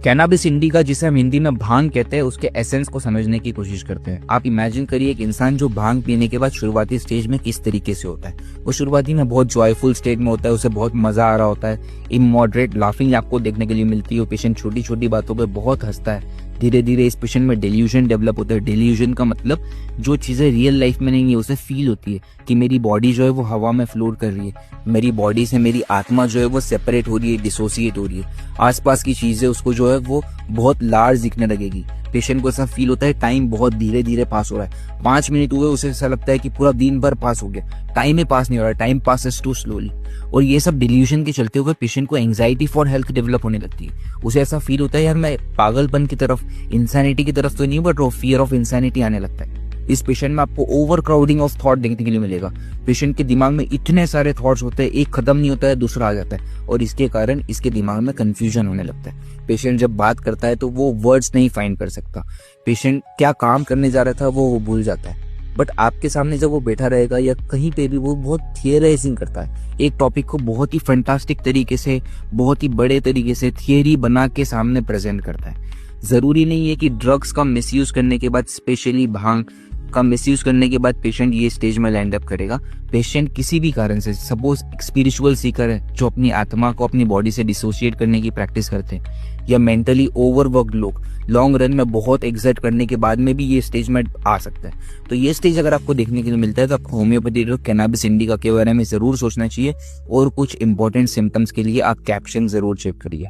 Cannabis indica, जिसे हम हिंदी में भांग कहते हैं, उसके एसेंस को समझने की कोशिश करते हैं। आप इमेजिन करिए एक इंसान जो भांग पीने के बाद शुरुआती स्टेज में किस तरीके से होता है। वो शुरुआती में बहुत जॉयफुल स्टेट में होता है, उसे बहुत मजा आ रहा होता है, इमॉडरेट लाफिंग आपको देखने के लिए मिलती है। वो पेशेंट छोटी छोटी बातों पे बहुत हंसता है। धीरे धीरे इस पेशेंट में डेल्यूजन डेवलप होता है। डेल्यूजन का मतलब जो चीजें रियल लाइफ में नहीं है उसे फील होती है कि मेरी बॉडी जो है वो हवा में फ्लोट कर रही है, मेरी बॉडी से मेरी आत्मा जो है वो सेपरेट हो रही है, डिसोसिएट हो रही है। आसपास की चीजें उसको जो है वो बहुत लार्ज दिखने लगेगी। पेशेंट को ऐसा फील होता है टाइम बहुत धीरे धीरे पास हो रहा है। 5 मिनट हुए उसे ऐसा लगता है कि पूरा दिन भर पास हो गया। टाइम ही पास नहीं हो रहा है, टाइम पासेस टू स्लोली। और ये सब डिल्यूजन के चलते हुए पेशेंट को एंजाइटी फॉर हेल्थ डेवलप होने लगती है। उसे ऐसा फील होता है यार मैं पागलपन की तरफ, इंसैनिटी की तरफ तो नहीं, बट वो फियर ऑफ इंसैनिटी आने लगता है। इस पेशेंट में आपको ओवर क्राउडिंग ऑफ थॉट देखने के लिए मिलेगा। पेशेंट के दिमाग में इतने सारे थॉट्स होते हैं, एक खत्म नहीं होता है दूसरा आ जाता है, और इसके कारण इसके दिमाग में कंफ्यूजन होने लगता है। पेशेंट जब बात करता है तो वो वर्ड्स नहीं फाइंड कर सकता। पेशेंट क्या काम करने जा रहा था वो भूल जाता है। बट आपके सामने जब वो बैठा रहेगा या कहीं पे भी, वो बहुत थियराइजिंग करता है। एक टॉपिक को बहुत ही फैंटास्टिक तरीके से, बहुत ही बड़े तरीके से थियरी बना के सामने प्रेजेंट करता है। जरूरी नहीं है कि ड्रग्स का मिसयूज करने के बाद, स्पेशली भांग का मिसयूज करने के बाद पेशेंट ये स्टेज में लैंड अप करेगा। पेशेंट किसी भी कारण से, सपोज स्पिरिचुअल सीकर है जो अपनी आत्मा को अपनी बॉडी से डिसोशिएट करने की प्रैक्टिस करते हैं, या मेंटली ओवरवर्क्ड लोग लॉन्ग रन में बहुत एग्जर्ट करने के बाद में भी ये स्टेज में आ सकता है। तो ये स्टेज अगर आपको देखने के लिए मिलता है तो आपको होम्योपैथी ड्रग कैनाबिस इंडिका के बारे में जरूर सोचना चाहिए, और कुछ इंपॉर्टेंट सिम्टम्स के लिए आप कैप्शन जरूर चेक करिए।